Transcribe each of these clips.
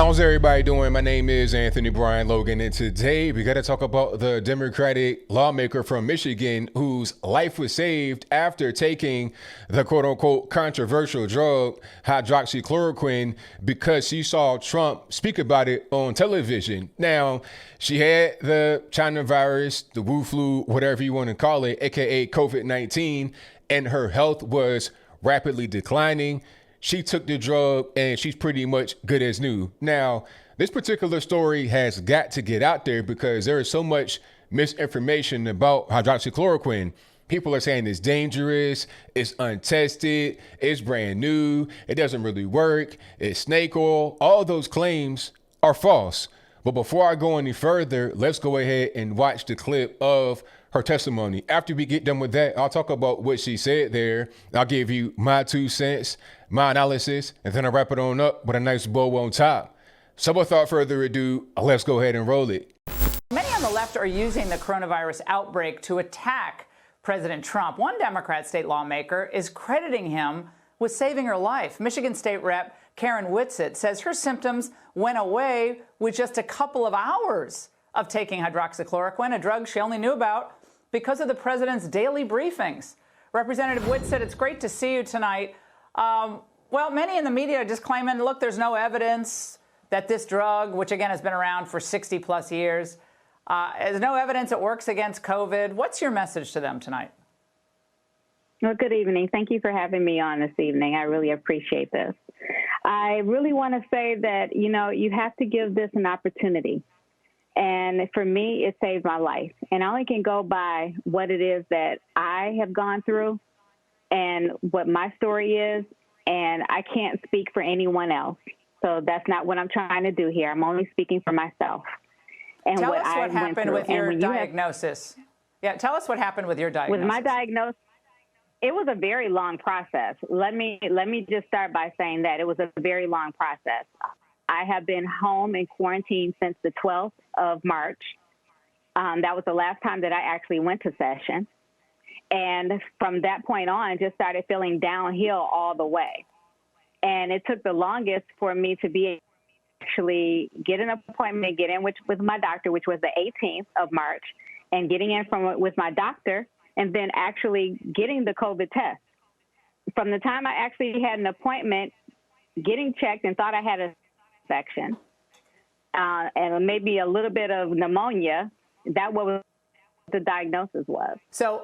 How's everybody doing? My name is Anthony Brian Logan, and today we got to talk about the Democratic lawmaker from Michigan whose life was saved after taking the quote-unquote controversial drug hydroxychloroquine because she saw Trump speak about it on television. Now, she had the China virus, the Wu flu, whatever you want to call it, aka COVID-19, and her health was rapidly declining. She took the drug and she's pretty much good as new. Now, this particular story has got to get out there because there is so much misinformation about hydroxychloroquine. People are saying it's dangerous, it's untested, it's brand new, it doesn't really work, it's snake oil. All those claims are false. But before I go any further, let's go ahead and watch the clip of her testimony. After we get done with that, I'll talk about what she said there. I'll give you my 2 cents, my analysis, and then I'll wrap it on up with a nice bow on top. So without further ado, let's go ahead and roll it. Many on the left are using the coronavirus outbreak to attack President Trump. One Democrat state lawmaker is crediting him with saving her life. Michigan State Rep Karen Whitsett says her symptoms went away with just a couple of hours of taking hydroxychloroquine, a drug she only knew about because of the president's daily briefings. Representative Whitsett, it's great to see you tonight. Well, many in the media are just claiming, look, there's no evidence that this drug, which again has been around for 60 plus years, there's no evidence it works against COVID. What's your message to them tonight? Well, good evening. Thank you for having me on this evening. I really appreciate this. I really want to say that, you have to give this an opportunity. And for me, it saved my life. And I only can go by what it is that I have gone through and what my story is. And I can't speak for anyone else. So that's not what I'm trying to do here. I'm only speaking for myself. And tell us what happened with your diagnosis. Tell us what happened with your diagnosis. With my diagnosis, it was a very long process. Let me just start by saying that it was a very long process. I have been home in quarantine since the 12th of March. That was the last time that I actually went to session. And from that point on, just started feeling downhill all the way. And it took the longest for me to be actually get an appointment, get in with my doctor, which was the 18th of March, and getting in with my doctor, and then actually getting the COVID test. From the time I actually had an appointment, getting checked and thought I had a infection and maybe a little bit of pneumonia, that was the diagnosis was. So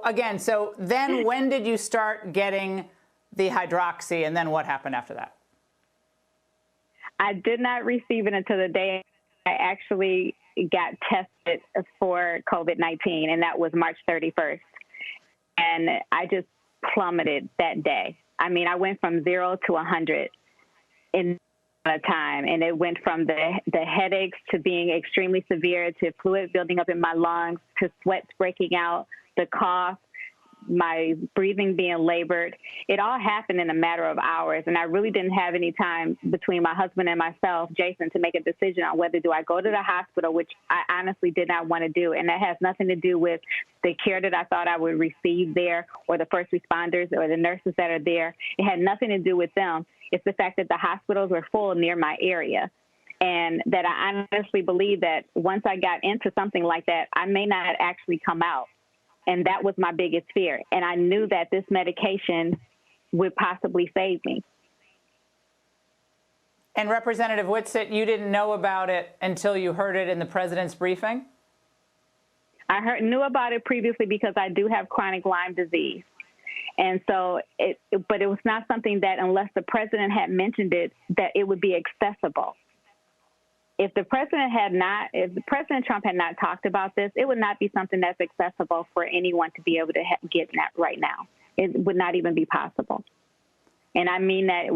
then when did you start getting the hydroxy, and then what happened after that? I did not receive it until the day I actually got tested for COVID-19, and that was March 31st. And I just plummeted that day. I mean, I went from 0 to 100 in a time, and it went from the headaches to being extremely severe to fluid building up in my lungs to sweats breaking out, the cough, my breathing being labored. It all happened in a matter of hours, and I really didn't have any time between my husband and myself, Jason, to make a decision on whether do I go to the hospital, which I honestly did not want to do, and that has nothing to do with the care that I thought I would receive there or the first responders or the nurses that are there. It had nothing to do with them. It's the fact that the hospitals were full near my area, and that I honestly believe that once I got into something like that, I may not actually come out. And that was my biggest fear. And I knew that this medication would possibly save me. And Representative Whitsett, you didn't know about it until you heard it in the president's briefing? I knew about it previously because I do have chronic Lyme disease. And so, but it was not something that unless the president had mentioned it, that it would be accessible. If President Trump had not talked about this, it would not be something that's accessible for anyone to be able to get that right now. It would not even be possible. And I mean that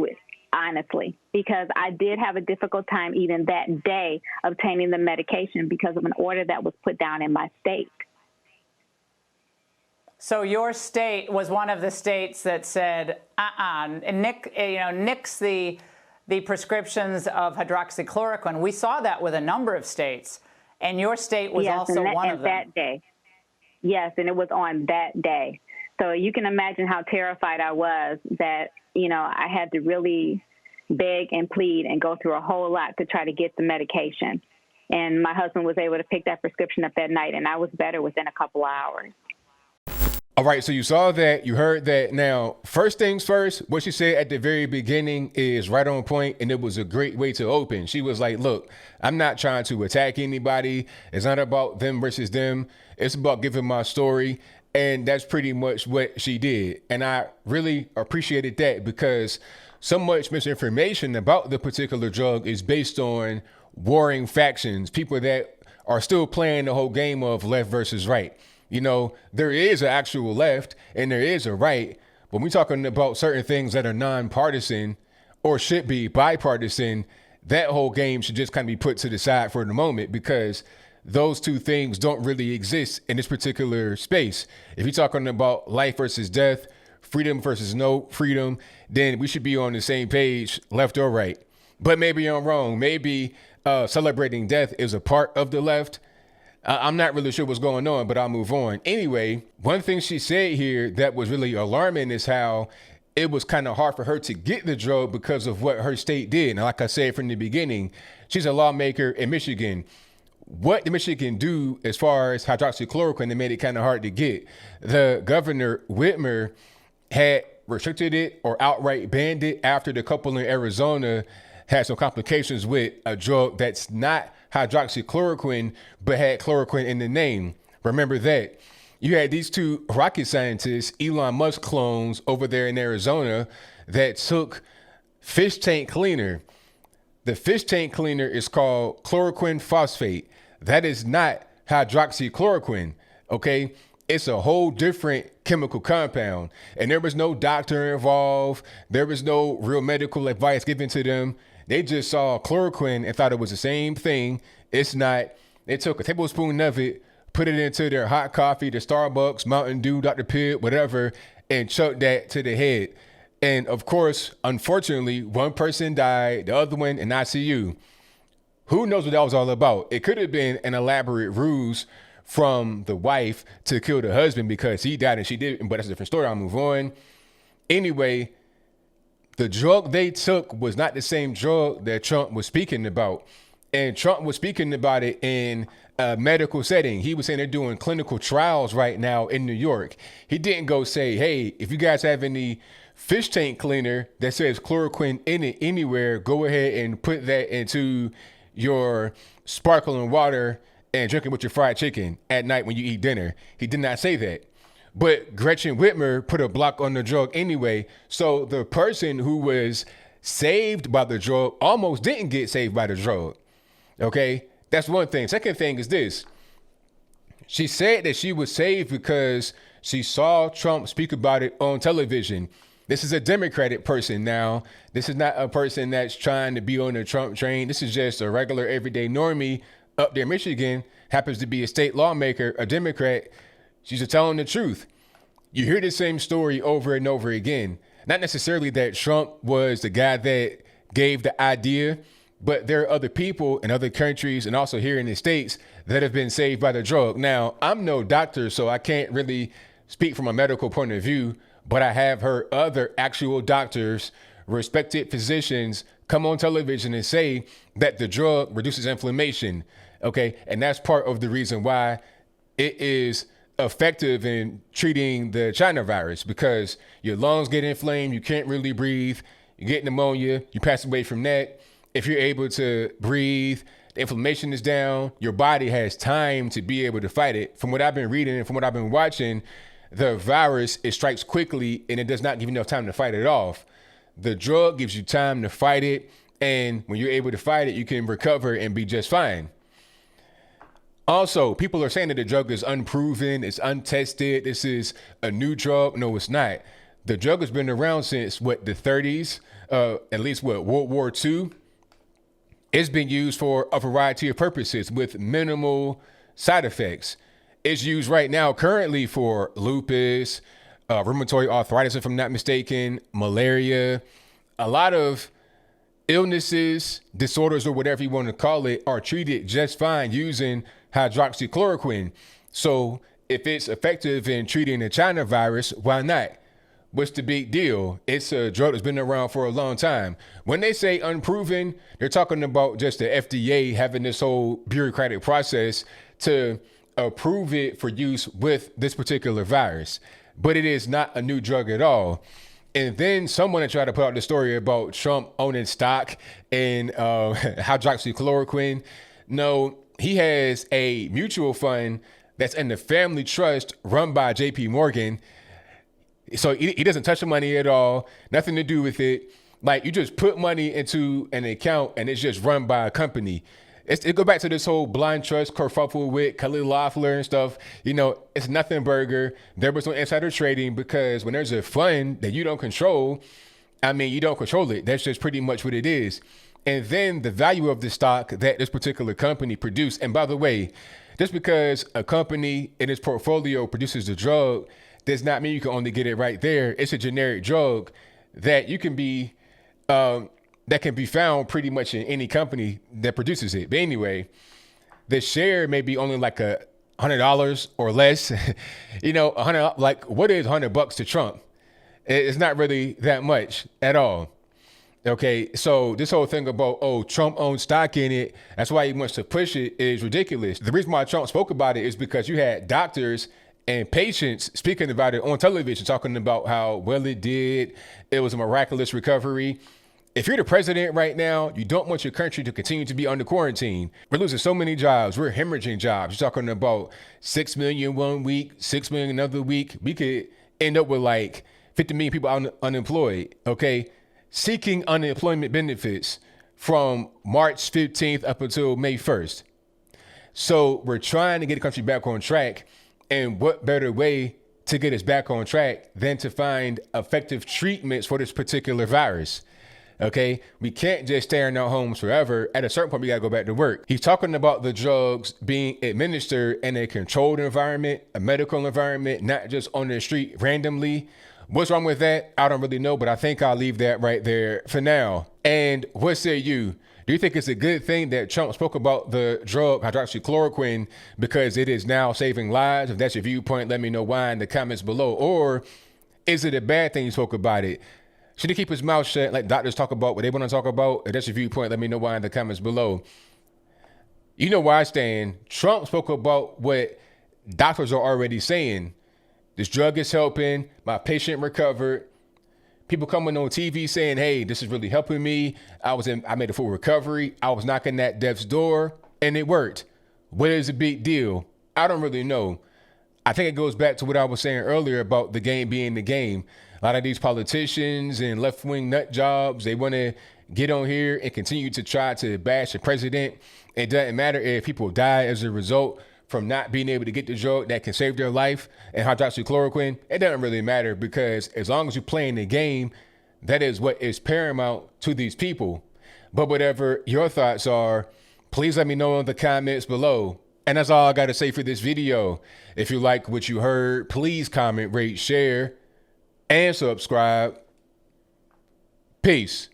honestly, because I did have a difficult time even that day obtaining the medication because of an order that was put down in my state. So your state was one of the states that said, nix the prescriptions of hydroxychloroquine. We saw that with a number of states, and your state was also one of them. That day. Yes, and it was on that day. So you can imagine how terrified I was that, I had to really beg and plead and go through a whole lot to try to get the medication. And my husband was able to pick that prescription up that night, and I was better within a couple of hours. All right, so you saw that, you heard that. Now, first things first, what she said at the very beginning is right on point, and it was a great way to open. She was like, look, I'm not trying to attack anybody. It's not about them versus them. It's about giving my story, and that's pretty much what she did. And I really appreciated that, because so much misinformation about the particular drug is based on warring factions, people that are still playing the whole game of left versus right. You know, there is an actual left and there is a right. When we're talking about certain things that are nonpartisan or should be bipartisan, that whole game should just kind of be put to the side for the moment, because those two things don't really exist in this particular space. If you're talking about life versus death, freedom versus no freedom, then we should be on the same page, left or right. But maybe I'm wrong. Maybe celebrating death is a part of the left. I'm not really sure what's going on, but I'll move on. Anyway, one thing she said here that was really alarming is how it was kind of hard for her to get the drug because of what her state did. And like I said from the beginning, she's a lawmaker in Michigan. What did Michigan do as far as hydroxychloroquine that made it kind of hard to get? The Governor Whitmer had restricted it or outright banned it after the couple in Arizona had some complications with a drug that's not hydroxychloroquine, but had chloroquine in the name. Remember that. You had these two rocket scientists, Elon Musk clones over there in Arizona, that took fish tank cleaner. The fish tank cleaner is called chloroquine phosphate. That is not hydroxychloroquine, okay? It's a whole different chemical compound. And there was no doctor involved. There was no real medical advice given to them. They just saw chloroquine and thought it was the same thing. It's not. They took a tablespoon of it, put it into their hot coffee, the Starbucks, Mountain Dew, Dr. Pibb, whatever, and chucked that to the head. And of course, unfortunately, one person died, the other one in ICU. Who knows what that was all about? It could have been an elaborate ruse from the wife to kill the husband because he died and she didn't, but that's a different story. I'll move on. Anyway, the drug they took was not the same drug that Trump was speaking about. And Trump was speaking about it in a medical setting. He was saying they're doing clinical trials right now in New York. He didn't go say, hey, if you guys have any fish tank cleaner that says chloroquine in it anywhere, go ahead and put that into your sparkling water and drink it with your fried chicken at night when you eat dinner. He did not say that. But Gretchen Whitmer put a block on the drug anyway. So the person who was saved by the drug almost didn't get saved by the drug. Okay, that's one thing. Second thing is this. She said that she was saved because she saw Trump speak about it on television. This is a Democratic person now. This is not a person that's trying to be on the Trump train. This is just a regular everyday normie up there in Michigan, happens to be a state lawmaker, a Democrat. She's just telling the truth. You hear the same story over and over again. Not necessarily that Trump was the guy that gave the idea, but there are other people in other countries and also here in the States that have been saved by the drug. Now, I'm no doctor, so I can't really speak from a medical point of view, but I have heard other actual doctors, respected physicians, come on television and say that the drug reduces inflammation. Okay, and that's part of the reason why it is effective in treating the China virus, because your lungs get inflamed, you can't really breathe, you get pneumonia, you pass away from that. If you're able to breathe, the inflammation is down, your body has time to be able to fight it. From what I've been reading and from what I've been watching, the virus, it strikes quickly and it does not give you enough time to fight it off. The drug gives you time to fight it, and when you're able to fight it, you can recover and be just fine. Also, people are saying that the drug is unproven, it's untested, this is a new drug. No, it's not. The drug has been around since, the 30s, at least, World War II. It's been used for a variety of purposes with minimal side effects. It's used right now currently for lupus, rheumatoid arthritis, if I'm not mistaken, malaria. A lot of illnesses, disorders, or whatever you want to call it, are treated just fine using hydroxychloroquine. So if it's effective in treating the China virus, why not? what's the big deal? It's a drug that's been around for a long time. When they say unproven, they're talking about just the FDA having this whole bureaucratic process to approve it for use with this particular virus. But it is not a new drug at all. And then someone tried to put out the story about Trump owning stock in hydroxychloroquine. No, he has a mutual fund that's in the family trust run by JP Morgan. So he doesn't touch the money at all, nothing to do with it. Like, you just put money into an account and it's just run by a company. It go back to this whole blind trust kerfuffle with Kelly Loeffler and stuff. You know, it's nothing burger. There was no insider trading, because when there's a fund that you don't control, I mean, you don't control it. That's just pretty much what it is. And then the value of the stock that this particular company produced. And by the way, just because a company in its portfolio produces the drug does not mean you can only get it right there. It's a generic drug that you can be, that can be found pretty much in any company that produces it. But anyway, the share may be only like $100 or less. You know, 100, like, what is $100 to Trump? It's not really that much at all. Okay, so this whole thing about, oh, Trump owns stock in it, that's why he wants to push it, is ridiculous. The reason why Trump spoke about it is because you had doctors and patients speaking about it on television, talking about how well it did. It was a miraculous recovery. If you're the president right now, you don't want your country to continue to be under quarantine. We're losing so many jobs. We're hemorrhaging jobs. You're talking about 6 million one week, 6 million another week. We could end up with like 50 million people unemployed, okay? Seeking unemployment benefits from March 15th up until May 1st. So we're trying to get the country back on track. And what better way to get us back on track than to find effective treatments for this particular virus? Okay, we can't just stay in our homes forever. At a certain point, we gotta go back to work. He's talking about the drugs being administered in a controlled environment, a medical environment, not just on the street randomly. What's wrong with that? I don't really know, but I think I'll leave that right there for now. And what say you? Do you think it's a good thing that Trump spoke about the drug hydroxychloroquine because it is now saving lives? If that's your viewpoint, let me know why in the comments below. Or is it a bad thing he spoke about it? Should he keep his mouth shut, like doctors talk about what they want to talk about? If that's your viewpoint, let me know why in the comments below. You know where I stand. Trump spoke about what doctors are already saying. This drug is helping. My patient recovered. People coming on TV saying, hey, this is really helping me. I made a full recovery. I was knocking at death's door and it worked. What is the big deal? I don't really know. I think it goes back to what I was saying earlier about the game being the game. A lot of these politicians and left-wing nut jobs, they want to get on here and continue to try to bash the president. It doesn't matter if people die as a result from not being able to get the drug that can save their life and hydroxychloroquine. It doesn't really matter, because as long as you're playing the game, that is what is paramount to these people. But whatever your thoughts are, please let me know in the comments below. And that's all I got to say for this video. If you like what you heard, please comment, rate, share, and subscribe. Peace.